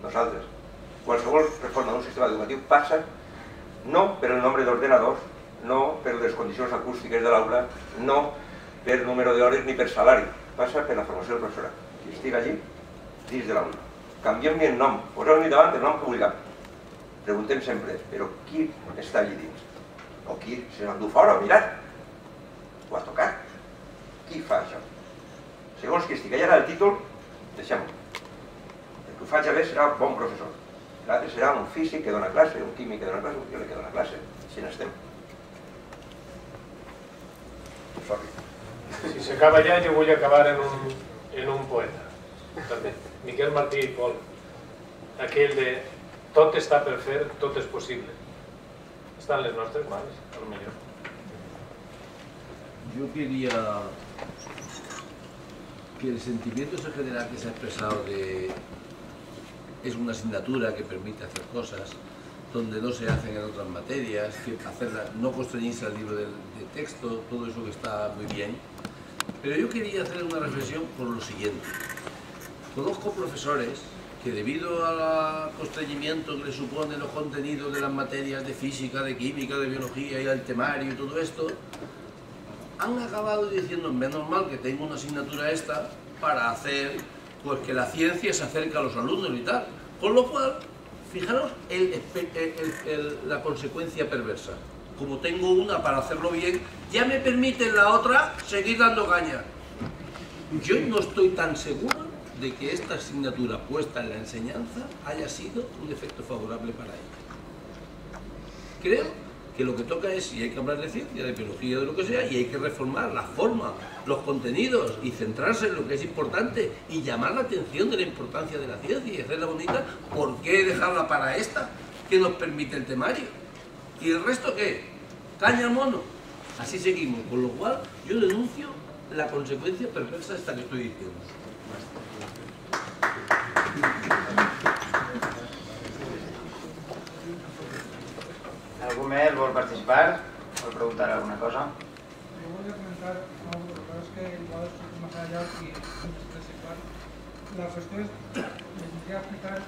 nosaltres. Qualsevol reforma d'un sistema educatiu passa no per el nombre d'ordenadors, no per les condicions acústiques de l'aula, no per número d'hores ni per salari, passa per la formació del professorat, que estigui allí dins de l'aula. Canviem-li el nom, poseu-li davant el nom que vulguem. Preguntem sempre, però qui està allí dins? O qui se l'endú fora, mirat? Ho ha tocat? Qui fa això? Segons qui estigui allà el títol, deixem-ho. El que ho faci bé serà un bon professor. L'altre serà un físic que dona classe, un químic que dona classe, un biòleg que dona classe. Així n'estem. Si s'acaba allà, jo vull acabar en un poeta. També. Miquel Martí i Pol. Aquell de tot està per fer, tot és possible. Està en les nostres mans, a lo millor. Yo quería que el sentimiento en general que se ha expresado de es una asignatura que permite hacer cosas donde no se hacen en otras materias, que hacerla, no constreñirse al libro de texto, todo eso que está muy bien. Pero yo quería hacer una reflexión por lo siguiente. Conozco profesores que debido al constreñimiento que le suponen los contenidos de las materias de física, de química, de biología y al temario y todo esto, han acabado diciendo, menos mal que tengo una asignatura esta para hacer pues que la ciencia se acerque a los alumnos y tal. Con lo cual, fijaros la consecuencia perversa. Como tengo una para hacerlo bien, ya me permite la otra seguir dando caña. Yo no estoy tan seguro de que esta asignatura puesta en la enseñanza haya sido un efecto favorable para ella. Creo que lo que toca es, si hay que hablar de ciencia, de biología, de lo que sea, y hay que reformar la forma, los contenidos y centrarse en lo que es importante y llamar la atención de la importancia de la ciencia y hacerla bonita. ¿Por qué dejarla para esta que nos permite el temario? ¿Y el resto qué? Caña al mono. Así seguimos, con lo cual yo denuncio la consecuencia perversa esta que estoy diciendo. Algú més vol participar? Vol preguntar alguna cosa? Yo voy a comentar algo, lo que pasa es que igual es más allá y principal. La cuestión es, les voy a explicar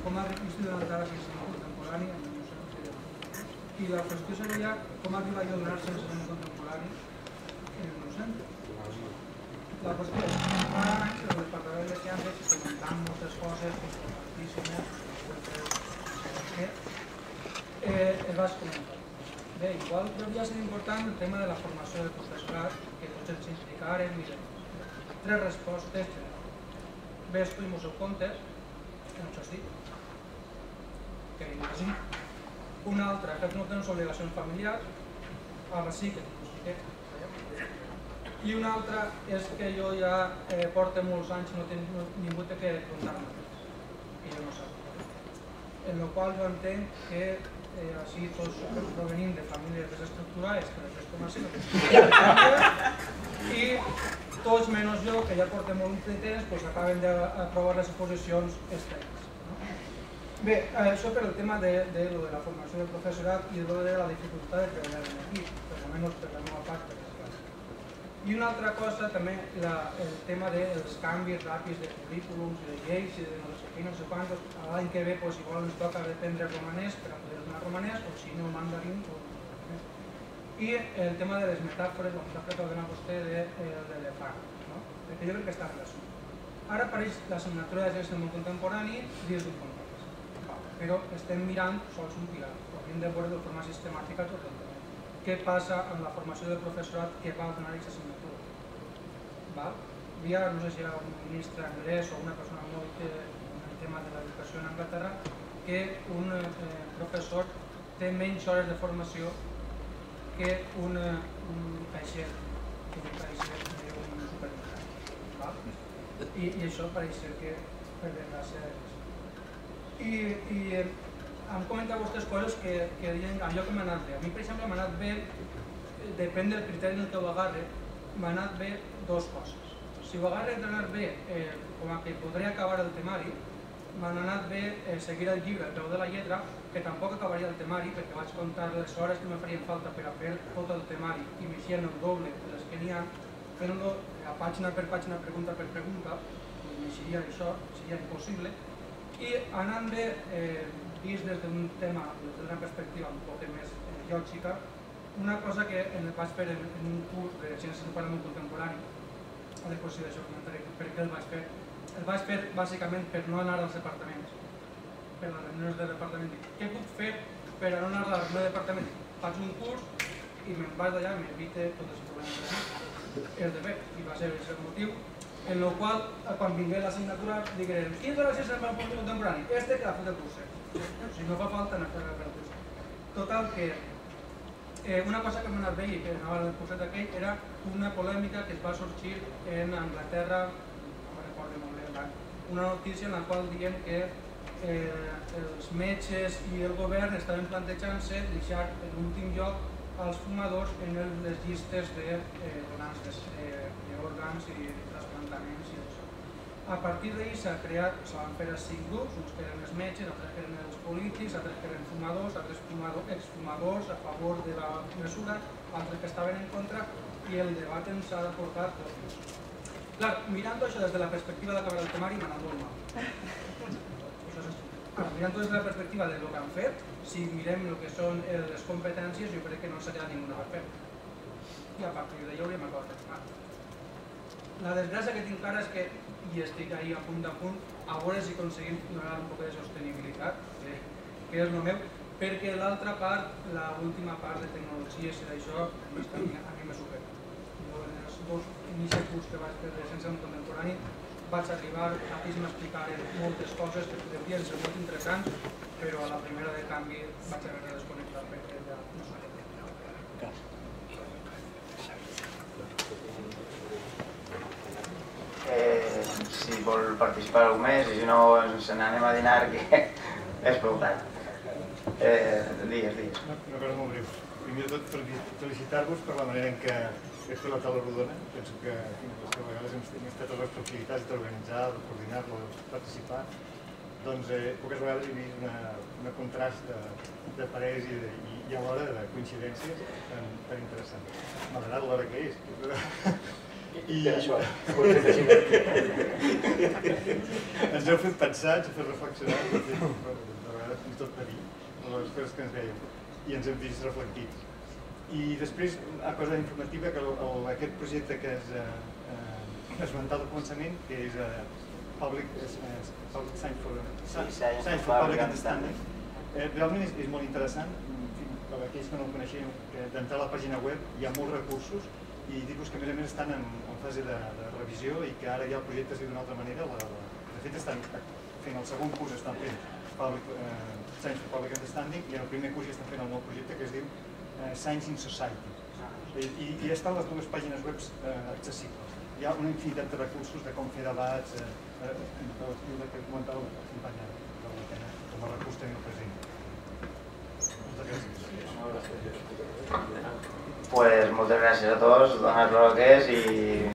cómo ha visto adelantar la ciencia contemporánea en el Museo de y la cuestión sería cómo arriba yo a donar-se el ciencia contemporánea en el museu. La qüestió és, fa anys el Departament de Ciències comentant moltes coses importantíssimes es va comentar. Bé, igual devia ser important el tema de la formació del professorat, que tots ens implicaren i tres respostes generals. Bé, estuvimos en compte, ens has dit, que imagino. Una altra, que no tens obligacions familiars, ara sí que t'ho expliqué. I una altra és que jo ja porto molts anys i no tinc ningú que contar-me res, que jo no sap. En el qual jo entenc que així tots provenim de famílies desestructurades que les desconeixen i tots menys jo, que ja portem molt de temps, acaben d'aprovar les exposicions externes. Bé, això per el tema de la formació del professorat i de la dificultat de treballar en equip, per almenys per la meva part. I una altra cosa també, el tema dels canvis ràpids de currículums, de lleis i de no sé què, no sé quantos. L'any que ve igual ens toca aprendre romanès per a poder donar romanès, o si no mandarín o romanès. I el tema de les metàfores, com s'ha fet ordenar vostè, de l'elefant, perquè jo crec que està relacionat. Ara apareix l'assignatura de ciència del món contemporani dins d'un context, però estem mirant sols un pilar, hauríem de veure de forma sistemàtica tot el tema. Què passa amb la formació del professorat que va donar aquesta assignatura? Havia, no sé si era un ministre anglès o una persona molt en el tema de l'educació en Anglaterra, que un professor té menys hores de formació que un caixer d'un supermercat. I això pareix ser que va ser... I han comentat vostres coses que diuen allò que m'ha anat bé. A mi, per exemple, m'ha anat bé, depèn del criteri en què ho agarre, m'ha anat bé dues coses. Si ho agarre d'anar bé, com que podré acabar el temari, m'ha anat bé seguir el llibre al peu de la lletra, que tampoc acabaria el temari, perquè vaig comptar les hores que me farien falta per a fer tot el temari i m'hicien el doble de les que n'hi ha, fent-lo pàgina per pàgina, pregunta per pregunta, i m'eixiria això, seria impossible. I anant bé, vist des d'un tema, des d'una perspectiva un poc més lògica, una cosa que vaig fer en un curs de Ciències del Parlament Contemporani, a l'exposició d'això comentaré per què el vaig fer. El vaig fer bàsicament per no anar als departaments, per les reunions del departament. Què puc fer per no anar a la reunió del departament? Faig un curs i me'n vaig d'allà i m'evite tots els problemes que de bé. I va ser el motiu en el qual, quan vingué l'assignatura, diguem quin de les ciències del Parlament Contemporani? Este que ha fet el curset. Si no fa falta, anar a fer el curset. Total que una cosa que m'ha anat bé i que anava al curset aquell era una polèmica que es va sorgir en Anglaterra, no recordo molt bé, una notícia en la qual diuen que els metges i el govern estaven plantejant-se deixar en últim lloc als fumadors en les llistes de donants d'òrgans i trasplantaments i això. A partir d'ahir s'ha creat, se van fer 5 grups, uns que eren els metges, altres que eren els polítics, altres que eren fumadors, altres exfumadors a favor de la mesura, altres que estaven en contra, i el debat ens ha portat dos grups. Clar, mirant això des de la perspectiva d'acabar el temari m'ha anat molt mal. Mirant des de la perspectiva de lo que han fet, si mirem el que són les competències, jo crec que no s'ha quedat ninguna per fer. I a partir d'allò hauríem acabat. La desgràcia que tinc ara és que, i estic ahí a punt, a veure si aconseguim donar un poc de sostenibilitat, que és el meu, perquè l'altra part, l'última part de tecnologies i d'això, a mi me supera. Jo en els 2 inicis curs que vaig fer de Ciències Contemporani vaig arribar, aquí m'explicaren moltes coses que podrien ser molt interessants, però a la primera de canvi vaig haver de desconnectar perquè ja no sabia. Si vol participar algú més, i si no ens n'anem a dinar, que és prou tard. Digues. Una cosa molt breu. Primer de tot, felicitar-vos per la manera en què heu fet la taula rodona. Penso que a vegades hem estat a les possibilitats d'organitzar, de coordinar, de participar. Doncs poques vegades he vist un contrast de parers i alhora de coincidències tan interessant. M'agrada l'hora que és. Ens heu fet pensar, ens heu fet reflexionar, de vegades fins tot patir, les coses que ens dèiem, i ens hem vist reflectits. I després, una cosa informativa, que aquest projecte que has esmentat al començament, que és Public Science for Public Understanding, realment és molt interessant. Per aquells que no ho coneixeu, d'entrar a la pàgina web hi ha molts recursos, i dir-vos que a més estan en fase de revisió i que ara ja el projecte es diu d'una altra manera. De fet, estan fent el segon curs, estan fent Science for Public Understanding, i en el primer curs ja estan fent el nou projecte que es diu Science in Society. I ja estan les dues pàgines web accessibles. Hi ha una infinitat de recursos de com fer debats, l'estil que comentava la companya de l'Atena, com a recurs tenir present. Moltes gràcies. Pues moltes gràcies a tots, donar-los el que és i